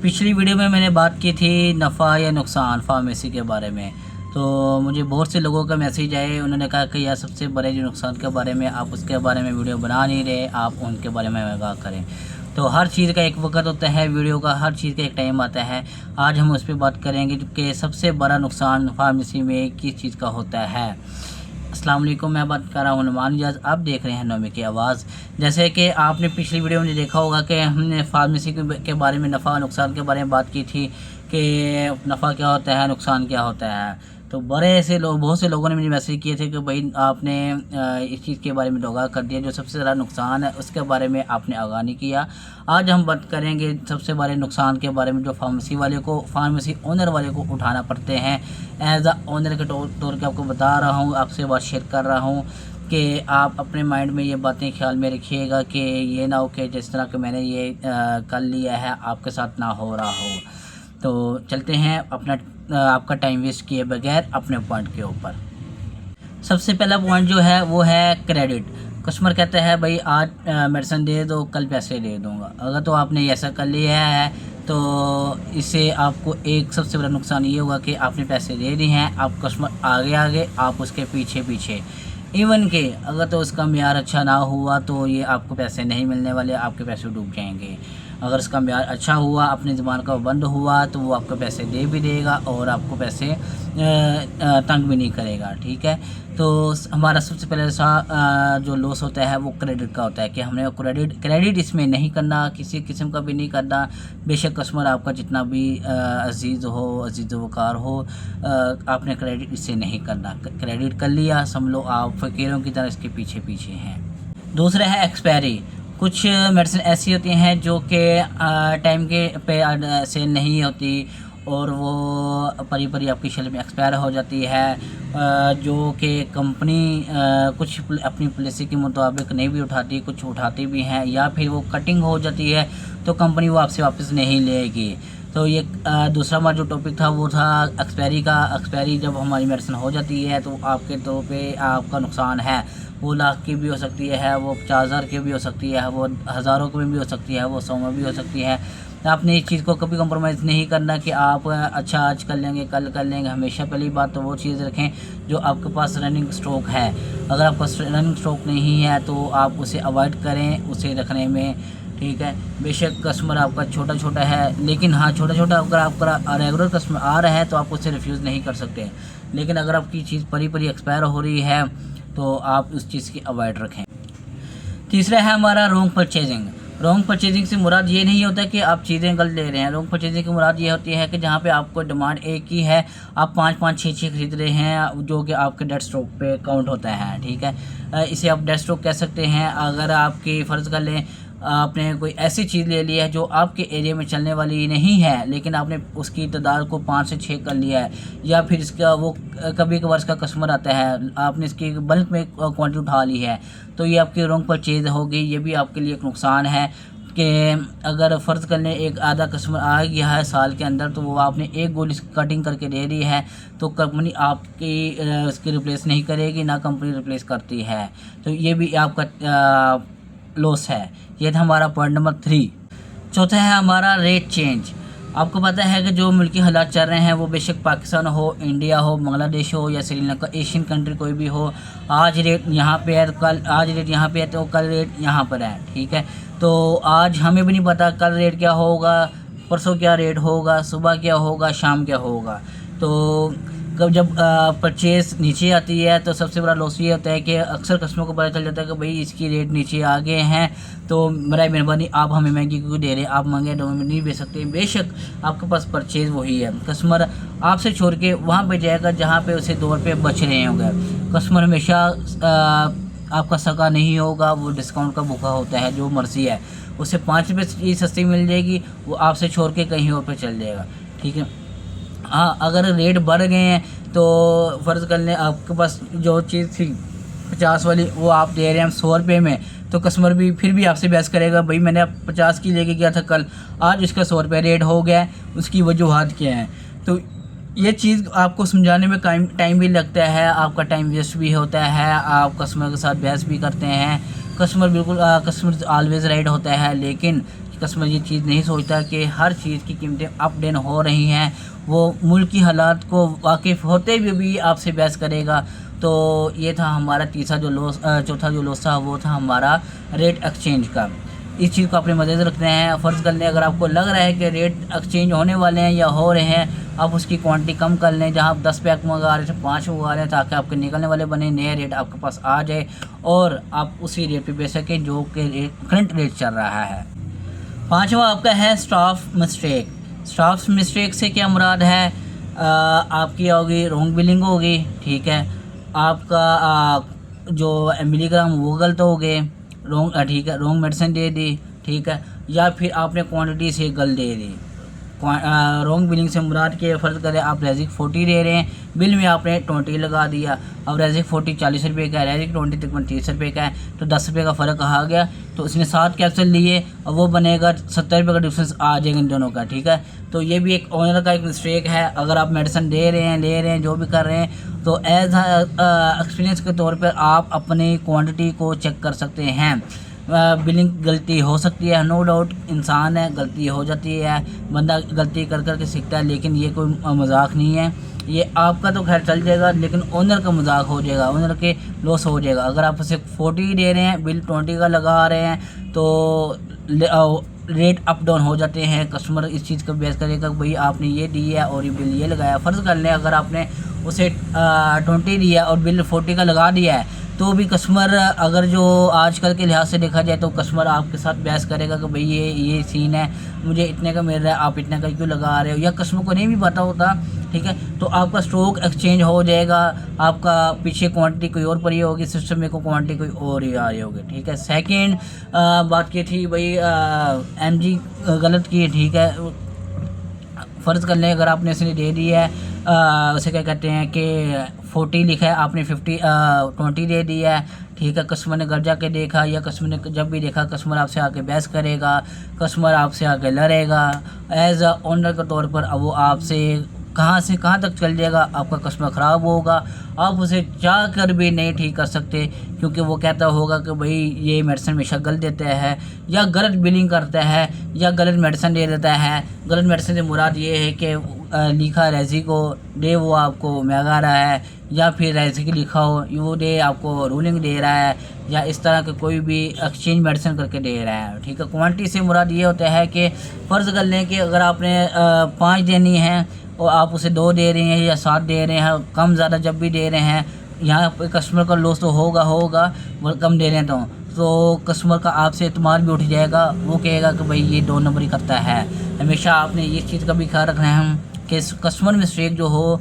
पिछली वीडियो में मैंने बात की थी नफ़ा या नुकसान फार्मेसी के बारे में। तो मुझे बहुत से लोगों का मैसेज आए, उन्होंने कहा कि यार सबसे बड़े जो नुकसान के बारे में आप उसके बारे में वीडियो बना नहीं रहे, आप उनके बारे में आगाह करें। तो हर चीज़ का एक वक्त होता है, वीडियो का हर चीज़ का एक टाइम आता है। आज हम उस पर बात करेंगे कि सबसे बड़ा नुकसान फार्मेसी में किस चीज़ का होता है। अस्सलाम वालेकुम, मैं बात कर रहा हूँ नुमान इजाज़, आप देख रहे हैं नोमी की आवाज़। जैसे कि आपने पिछली वीडियो में देखा होगा कि हमने फार्मेसी के बारे में नफ़ा नुकसान के बारे में बात की थी कि नफ़ा क्या होता है, नुकसान क्या होता है। तो बहुत से लोगों ने मुझे मैसेज किए थे कि भाई आपने इस चीज़ के बारे में आगाह कर दिया, जो सबसे ज़्यादा नुकसान है उसके बारे में आपने आगाह नहीं किया। आज हम बात करेंगे सबसे बड़े नुकसान के बारे में जो फार्मेसी ओनर वाले को उठाना पड़ते हैं। एज अ ओनर के तौर पे आपको बता रहा हूँ, आपसे बात शेयर कर रहा हूँ कि आप अपने माइंड में ये बातें ख्याल में रखिएगा कि ये ना हो कि जिस तरह के मैंने ये कर लिया है आपके साथ ना हो रहा हो। तो चलते हैं आपका टाइम वेस्ट किए बगैर अपने पॉइंट के ऊपर। सबसे पहला पॉइंट जो है वो है क्रेडिट। कस्टमर कहता है भाई आज मेडिसिन दे दो, कल पैसे दे दूंगा। अगर तो आपने ऐसा कर लिया है तो इससे आपको एक सबसे बड़ा नुकसान ये होगा कि आपने पैसे दे दिए हैं, आप कस्टमर आगे आगे, आप उसके पीछे पीछे। इवन के अगर तो उसका म्यार अच्छा ना हुआ तो ये आपको पैसे नहीं मिलने वाले, आपके पैसे डूब जाएंगे। अगर उसका म्यार अच्छा हुआ, अपनी ज़ुबान का बंद हुआ, तो वो आपको पैसे दे भी देगा और आपको पैसे तंग भी नहीं करेगा। ठीक है, तो हमारा सबसे पहले जो लॉस होता है वो क्रेडिट का होता है कि हमने क्रेडिट इसमें नहीं करना, किसी किस्म का भी नहीं करना। बेशक कस्टमर आपका जितना भी अजीज़ वकार हो, आपने क्रेडिट इससे नहीं करना। क्रेडिट कर लिया, समझ लो आप फ़कीरों की तरह इसके पीछे पीछे हैं। दूसरा है एक्सपायरी। कुछ मेडिसिन ऐसी होती हैं जो कि टाइम के पे सेल नहीं होती और वो परी आपकी शेल्फ में एक्सपायर हो जाती है, जो कि कंपनी कुछ अपनी पॉलिसी के मुताबिक नहीं भी उठाती, कुछ उठाती भी हैं, या फिर वो कटिंग हो जाती है तो कंपनी वो आपसे वापस नहीं लेगी। तो ये दूसरा हमारा जो टॉपिक था वो था एक्सपायरी का। एक्सपायरी जब हमारी मेडिसिन हो जाती है तो आपके तौर पे आपका नुकसान है, वो लाख की भी हो सकती है, वो 50,000 की भी हो सकती है, वो हज़ारों की भी हो सकती है, वो 100 में भी हो सकती है। तो आपने इस चीज़ को कभी कंप्रोमाइज़ नहीं करना कि आप अच्छा आज कर लेंगे, कल कर लेंगे। हमेशा पहली बात तो वो चीज़ रखें जो आपके पास रनिंग स्टॉक है। अगर आपके पास रनिंग स्टॉक नहीं है तो आप उसे अवॉइड करें उसे रखने में। ठीक है, बेशक कस्टमर आपका छोटा है, लेकिन हाँ छोटा अगर आपका रेगुलर कस्टमर आ रहा है तो आप उसे रिफ्यूज़ नहीं कर सकते। लेकिन अगर आपकी चीज़ परी एक्सपायर हो रही है तो आप उस चीज़ की अवॉइड रखें। तीसरा है हमारा रॉन्ग परचेजिंग। रॉन्ग परचेजिंग से मुराद ये नहीं होता कि आप चीज़ें गलत ले रहे हैं। रॉन्ग परचेजिंग की मुराद ये होती है कि जहाँ पे आपको डिमांड एक ही है, आप 5 6 खरीद रहे हैं, जो कि आपके डेड स्टॉक पे काउंट होता है। ठीक है, इसे आप डेड स्टॉक कह सकते हैं। अगर आपकी फ़र्ज़ कर लें आपने कोई ऐसी चीज़ ले ली है जो आपके एरिया में चलने वाली नहीं है, लेकिन आपने उसकी तादाद को 5 से 6 कर लिया है, या फिर इसका वो कभी कभार इसका कस्टमर आता है, आपने इसकी बल्क में क्वांटिटी उठा ली है, तो ये आपकी रॉन्ग परचेज होगी। ये भी आपके लिए एक नुकसान है कि अगर फ़र्ज़ कर लें एक आधा कस्टमर आ गया है साल के अंदर, तो वो आपने एक गोली कटिंग करके दे दी है, तो कंपनी आपकी इसकी रिप्लेस नहीं करेगी, ना कंपनी रिप्लेस करती है। तो ये भी आपका लॉस है। ये था हमारा पॉइंट नंबर 3। चौथा है हमारा रेट चेंज। आपको पता है कि जो मुल्की हालात चल रहे हैं, वो बेशक पाकिस्तान हो, इंडिया हो, बांग्लादेश हो या श्रीलंका, एशियन कंट्री कोई भी हो, आज रेट यहाँ पे है तो आज रेट यहाँ पे है तो कल रेट यहाँ पर है। ठीक है, तो आज हमें भी नहीं पता कल रेट क्या होगा, परसों क्या रेट होगा, सुबह क्या होगा, शाम क्या होगा। तो जब परचेज़ नीचे आती है तो सबसे बड़ा लॉस ये होता है कि अक्सर कस्टमर को पता चल जाता है कि भाई इसकी रेट नीचे आ गए हैं, तो बराए मेहरबानी आप हमें महंगी क्यों दे रहे हैं, आप महंगे नहीं बेच सकते। बेशक आपके पास परचेज़ वही है, कस्टमर आपसे छोड़ के वहाँ पे जाएगा जहाँ पे उसे 2 रुपये बच रहे होंगे। कस्टमर हमेशा आपका सका नहीं होगा, वो डिस्काउंट का भूखा होता है, जो मर्ज़ी है उसे 5 रुपये चीज़ सस्ती मिल जाएगी, वो आपसे छोड़ के कहीं और पे चल जाएगा। ठीक है, हाँ अगर रेट बढ़ गए हैं तो फ़र्ज़ कर लें आपके पास जो चीज़ थी 50 वाली वो आप दे रहे हैं 100 रुपये में, तो कस्टमर भी फिर भी आपसे बहस करेगा, भाई मैंने 50 की लेके गया था कल, आज उसका 100 रुपये रेट हो गया है, उसकी वजूहात क्या है। तो ये चीज़ आपको समझाने में टाइम भी लगता है, आपका टाइम वेस्ट भी होता है, आप कस्टमर के साथ बहस भी करते हैं। कस्टमर ऑलवेज़ राइट होता है, लेकिन कस्टमर ये चीज़ नहीं सोचता कि हर चीज़ की कीमतें अप डाउन हो रही हैं। वो मुल्क की हालात को वाकिफ़ होते हुए भी आपसे बहस करेगा। तो ये था हमारा तीसरा जो लॉस, चौथा जो लॉस था वो था हमारा रेट एक्सचेंज का। इस चीज़ को अपने मद्देनज़र रखना है। फ़र्ज़ कर लें अगर आपको लग रहा है कि रेट एक्सचेंज होने वाले हैं या हो रहे हैं, आप उसकी क्वांटिटी कम कर लें। जहाँ आप 10 पैक मंगा रहे थे 5 मंगा लें, ताकि आपके निकलने वाले बने नया रेट आपके पास आ जाए और आप उसी रेट पे बेच सकें जो कि करंट रेट चल रहा है। पाँचवा आपका है स्टाफ मिस्टेक। स्टाफ मिस्टेक से क्या मुराद है? आपकी होगी रॉन्ग बिलिंग होगी, ठीक है। आपका जो मिलीग्राम वो गलत हो गए, रॉन्ग, ठीक है, रॉन्ग मेडिसिन दे दी, ठीक है, या फिर आपने क्वांटिटी से गलत दे दी। रॉन्ग बिलिंग से मुराद के फ़र्ज़ करें आप रेजिक 40 दे रहे हैं, बिल में आपने 20 लगा दिया। अब रेजिक 40 40 रुपये का है, रेजिक 20 तकरीबन 30 रुपये का है, तो 10 रुपये का फ़र्क आ गया। तो इसने 7 कैप्सूल लिए और वो बनेगा 70 रुपये का डिफरेंस आ जाएगा इन दोनों का, ठीक है। तो ये भी एक ओनर का एक मिस्टेक है। अगर आप मेडिसिन दे रहे हैं, ले रहे हैं, जो भी कर रहे हैं, तो एज एक्सपीरियंस के तौर पर आप अपनी क्वान्टिटी को चेक कर सकते हैं। बिलिंग गलती हो सकती है, नो डाउट, इंसान है, गलती हो जाती है, बंदा गलती कर कर के सीखता है, लेकिन ये कोई मजाक नहीं है। ये आपका तो खैर चल जाएगा, लेकिन ओनर का मजाक हो जाएगा, ओनर के लॉस हो जाएगा। अगर आप उसे 40 दे रहे हैं, बिल 20 का लगा रहे हैं, तो रेट अप डाउन हो जाते हैं। कस्टमर इस चीज़ का बेस करेगा भाई आपने ये दी है और ये बिल ये लगाया। फ़र्ज़ कर लें अगर आपने उसे 20 दिया और बिल 40 का लगा दिया है, तो भी कस्टमर, अगर जो आजकल के लिहाज से देखा जाए, तो कस्टमर आपके साथ बहस करेगा कि भाई ये सीन है, मुझे इतने का मिल रहा है, आप इतने का क्यों लगा रहे हो, या कस्टमर को नहीं भी पता होता, ठीक है। तो आपका स्टॉक एक्सचेंज हो जाएगा, आपका पीछे क्वांटिटी कोई और पड़ी होगी, सिस्टम में को क्वांटिटी कोई और ही आ रही होगी, ठीक है। सेकंड बात की थी भाई MG गलत की, ठीक है। फ़र्ज़ कर लें अगर आपने इसने दे दी है, उसे क्या कहते हैं कि 40 लिखा है, आपने 20 दे दिया है, ठीक है। कस्टमर ने घर जाके देखा, या कस्टमर ने जब भी देखा, कस्टमर आपसे आके बहस करेगा, कस्टमर आपसे आके लड़ेगा। एज अ ओनर के तौर पर अब वो आपसे कहाँ से कहाँ तक चल जाएगा, आपका कस्टमर ख़राब होगा। आप उसे चाह कर भी नहीं ठीक कर सकते, क्योंकि वो कहता होगा कि भाई ये मेडिसिन हमेशा गलत देता है, या गलत बिलिंग करता है, या गलत मेडिसिन दे देता है। गलत मेडिसिन से मुराद ये है कि लिखा रेजी को दे, वो आपको महंगा रहा है, या फिर रेजी की लिखा हो वो दे आपको रूलिंग दे रहा है, या इस तरह के कोई भी एक्सचेंज मेडिसिन करके दे रहा है, ठीक है। क्वांटिटी से मुराद ये होता है कि फ़र्ज़ कर लें कि अगर आपने 5 देनी है और आप उसे 2 दे रहे हैं या 7 दे रहे हैं, कम ज़्यादा जब भी दे रहे हैं, यहाँ पे कस्टमर का लॉस तो होगा वो कम दे रहे हैं, तो कस्टमर का आपसे एतमाद भी उठ जाएगा। वो कहेगा कि भाई ये 2 नंबर ही करता है। हमेशा आपने इस चीज़ का भी ख्याल रखना है कि कस्टमर मिस्टेक जो हो,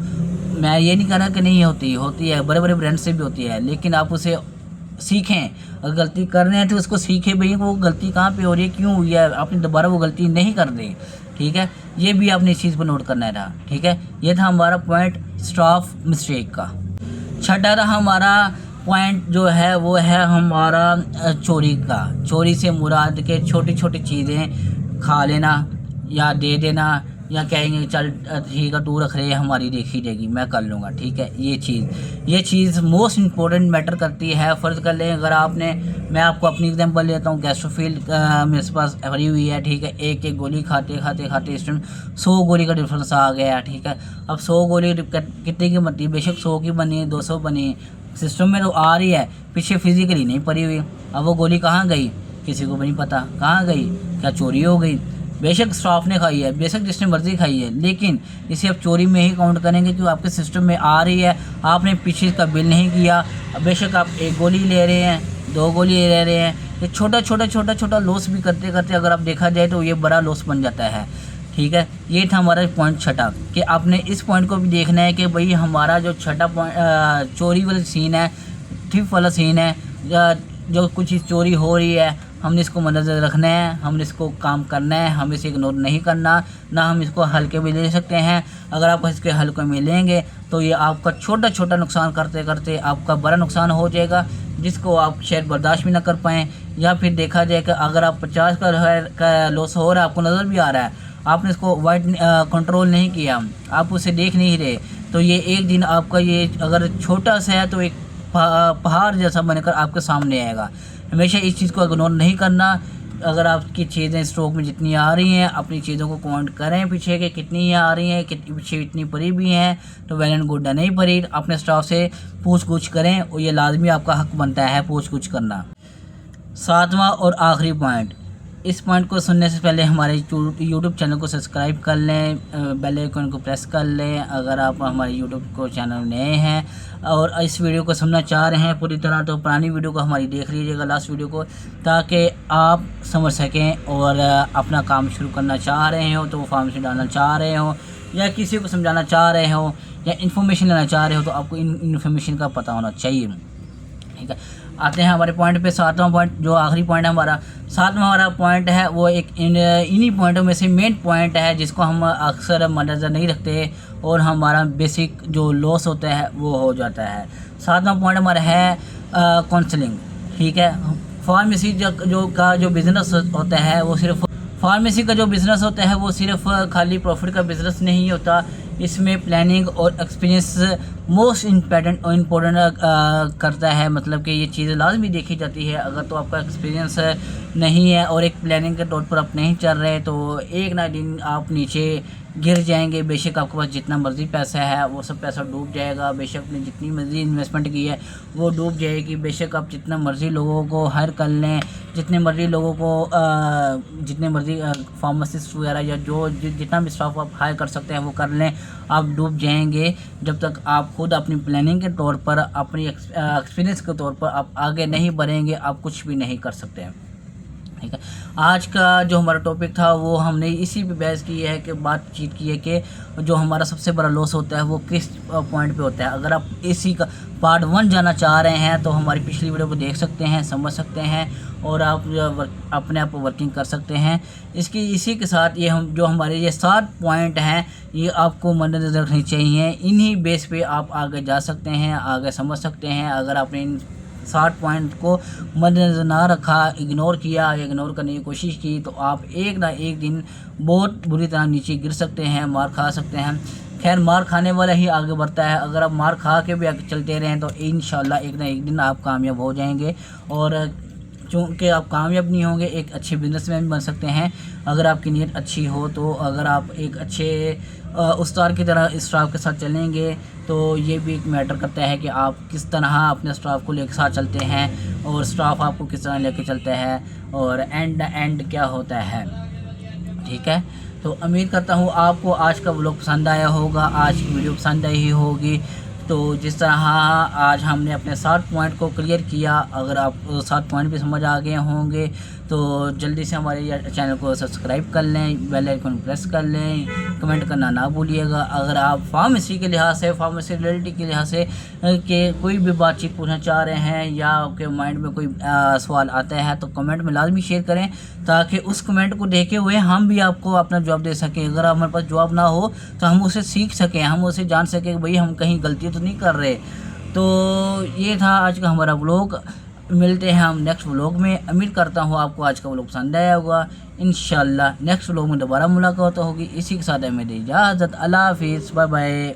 मैं ये नहीं कह रहा कि नहीं होती है, बड़े बड़े ब्रांड से भी होती है, लेकिन आप उसे सीखें। अगर गलती कर रहे हैं तो उसको सीखें भाई वो गलती कहाँ पे हो रही है, क्यों हुई है, आपने दोबारा वो गलती नहीं कर दी, ठीक है। ये भी आपने इस चीज़ पर नोट करना था, ठीक है। ये था हमारा पॉइंट स्टाफ मिस्टेक का। छठा था हमारा पॉइंट जो है वो है हमारा चोरी का। चोरी से मुराद के छोटी छोटी चीज़ें खा लेना या दे देना, या कहेंगे चल ठीक है तू रख रहे, हमारी देखी जाएगी, मैं कर लूँगा, ठीक है। ये चीज़ मोस्ट इम्पोर्टेंट मैटर करती है। फ़र्ज़ कर लें अगर आपने, मैं आपको अपनी एग्जांपल लेता हूँ, गैस्ट्रोफिल मेरे पास भरी हुई है, ठीक है। एक गोली खाते खाते खाते इस टाइम 100 गोली का डिफरेंस आ गया, ठीक है। अब 100 गोली कितने की बनती है? बेशक 100 की बनी, 200 बनी, सिस्टम में तो आ रही है, पीछे फिजिकली नहीं पड़ी हुई। अब वो गोली कहाँ गई किसी को भी नहीं पता, कहाँ गई, क्या चोरी हो गई? बेशक स्टाफ ने खाई है, बेशक जिसने मर्जी खाई है, लेकिन इसे आप चोरी में ही काउंट करेंगे क्योंकि आपके सिस्टम में आ रही है, आपने पीछे का बिल नहीं किया। बेशक आप 1 गोली ले रहे हैं, 2 गोली ले रहे हैं, ये छोटा लॉस भी करते करते अगर आप देखा जाए तो ये बड़ा लॉस बन जाता है, ठीक है। ये था हमारा पॉइंट छठा, कि आपने इस पॉइंट को भी देखना है कि भाई हमारा जो छठा पॉइंट चोरी वाला सीन है, थिफ वाला सीन है, जो कुछ चीज़ चोरी हो रही है, हमने इसको मद्देनज़र रखना है, हमने इसको काम करना है, हम इसे इग्नोर नहीं करना, ना हम इसको हल्के में ले सकते हैं। अगर आप इसके हल्के में लेंगे तो ये आपका छोटा नुकसान करते करते आपका बड़ा नुकसान हो जाएगा, जिसको आप शायद बर्दाश्त भी ना कर पाएँ। या फिर देखा जाए कि अगर आप 50 का लॉस हो रहा है, आपको नज़र भी आ रहा है, आपने इसको कंट्रोल नहीं किया, आप उसे देख नहीं रहे, तो ये एक दिन आपका ये अगर छोटा सा है तो एक पहाड़ जैसा बनकर आपके सामने आएगा। हमेशा इस चीज़ को इग्नोर नहीं करना। अगर आपकी चीज़ें स्टॉक में जितनी आ रही हैं अपनी चीज़ों को कमेंट करें पीछे के कितनी आ रही हैं, कितनी पीछे इतनी पड़ी भी हैं तो वेल एंड गुड है, नहीं पड़ी अपने स्टाफ से पूछ गुछ करें और ये लाजमी आपका हक बनता है पूछ गुछ करना। सातवां और आखिरी पॉइंट, इस पॉइंट को सुनने से पहले हमारे यूट्यूब चैनल को सब्सक्राइब कर लें, बेल आइकन को प्रेस कर लें अगर आप हमारे यूट्यूब को चैनल नए हैं और इस वीडियो को सुनना चाह रहे हैं पूरी तरह तो पुरानी वीडियो को हमारी देख लीजिएगा लास्ट वीडियो को, ताकि आप समझ सकें और अपना काम शुरू करना चाह रहे हो तो वो फार्मेसी डालना चाह रहे हो या किसी को समझाना चाह रहे हो या इन्फॉर्मेशन लेना चाह रहे हो तो आपको इन्फॉर्मेशन का पता होना चाहिए। ठीक है, आते हैं हमारे पॉइंट पे। सातवां पॉइंट जो आखिरी पॉइंट है हमारा, सातवां हमारा पॉइंट है वो एक इन्हीं पॉइंटों में से मेन पॉइंट है जिसको हम अक्सर मद्देनज़र नहीं रखते और हमारा बेसिक जो लॉस होता है वो हो जाता है। सातवां पॉइंट हमारा है काउंसलिंग। ठीक है, फार्मेसी जो बिज़नेस होता है वो सिर्फ फार्मेसी का जो बिज़नेस होता है वो सिर्फ खाली प्रॉफिट का बिज़नेस नहीं होता, इसमें प्लानिंग और एक्सपीरियंस मोस्ट इम्पोर्टेंट करता है। मतलब कि ये चीज़ें लाजमी देखी जाती है। अगर तो आपका एक्सपीरियंस नहीं है और एक प्लानिंग के तौर पर आप नहीं चल रहे तो एक ना दिन आप नीचे गिर जाएंगे। बेशक आपके पास जितना मर्ज़ी पैसा है वो सब पैसा डूब जाएगा, बेशक आपने जितनी मर्ज़ी इन्वेस्टमेंट की है वो डूब जाएगी, बेशक आप जितना मर्ज़ी लोगों को हायर कर लें, जितने मर्ज़ी लोगों को जितने मर्ज़ी फार्मासिस्ट वगैरह या जितना भी स्टाफ आप हायर कर सकते हैं वो कर लें, आप डूब जाएंगे जब तक आप खुद अपनी प्लानिंग के तौर पर अपनी एक्सपीरियंस के तौर पर आप आगे नहीं बढ़ेंगे आप कुछ भी नहीं कर सकते हैं। ठीक है, आज का जो हमारा टॉपिक था वो हमने इसी पे बहस की है कि बातचीत की है कि जो हमारा सबसे बड़ा लॉस होता है वो किस पॉइंट पे होता है। अगर आप इसी का पार्ट 1 जाना चाह रहे हैं तो हमारी पिछली वीडियो को देख सकते हैं, समझ सकते हैं और आप अपने आप वर्किंग कर सकते हैं। इसी के साथ ये जो हमारे ये 7 पॉइंट हैं ये आपको मद्देनज़र रखनी चाहिए, इन्हीं बेस पे आप आगे जा सकते हैं, आगे समझ सकते हैं। अगर आपने इन 60 पॉइंट को मद्देनज़र ना रखा, इग्नोर किया, इग्नोर करने की कोशिश की तो आप एक ना एक दिन बहुत बुरी तरह नीचे गिर सकते हैं, मार खा सकते हैं। खैर मार खाने वाला ही आगे बढ़ता है, अगर आप मार खा के भी आगे चलते रहें तो इंशाल्लाह एक ना एक दिन आप कामयाब हो जाएंगे और चूँकि आप कामयाब नहीं होंगे एक अच्छे बिजनेसमैन बन सकते हैं अगर आपकी नीयत अच्छी हो तो। अगर आप एक अच्छे उस्ताद की तरह स्टाफ के साथ चलेंगे तो ये भी एक मैटर करता है कि आप किस तरह अपने स्टाफ को लेकर साथ चलते हैं और स्टाफ आपको किस तरह लेके चलता है और एंड क्या होता है। ठीक है, तो उम्मीद करता हूँ आपको आज का व्लॉग पसंद आया होगा, आज की वीडियो पसंद आई होगी। तो जिस तरह आज हमने अपने 7 पॉइंट को क्लियर किया, अगर आप 7 पॉइंट भी समझ आ गए होंगे तो जल्दी से हमारे चैनल को सब्सक्राइब कर लें, बेल आइकन प्रेस कर लें, कमेंट करना ना भूलिएगा। अगर आप फार्मेसी के लिहाज से, फार्मेसी रिलेटेड के लिहाज से कि कोई भी बातचीत पूछना चाह रहे हैं या आपके माइंड में कोई सवाल आता है तो कमेंट में लाजमी शेयर करें ताकि उस कमेंट को देखे हुए हम भी आपको अपना जवाब दे सकें। अगर हमारे पास जवाब ना हो तो हम उसे सीख सकें, हम उसे जान सकें कि भाई हम कहीं गलती तो नहीं कर रहे। तो ये था आज का हमारा व्लॉग, मिलते हैं हम नेक्स्ट व्लॉग में। उम्मीद करता हूँ आपको आज का व्लॉग पसंद आया होगा। इंशाल्लाह नेक्स्ट व्लॉग में दोबारा मुलाकात होगी। इसी के साथ हमें इजाज़त, अल्लाह हाफिज़, बाय बाय।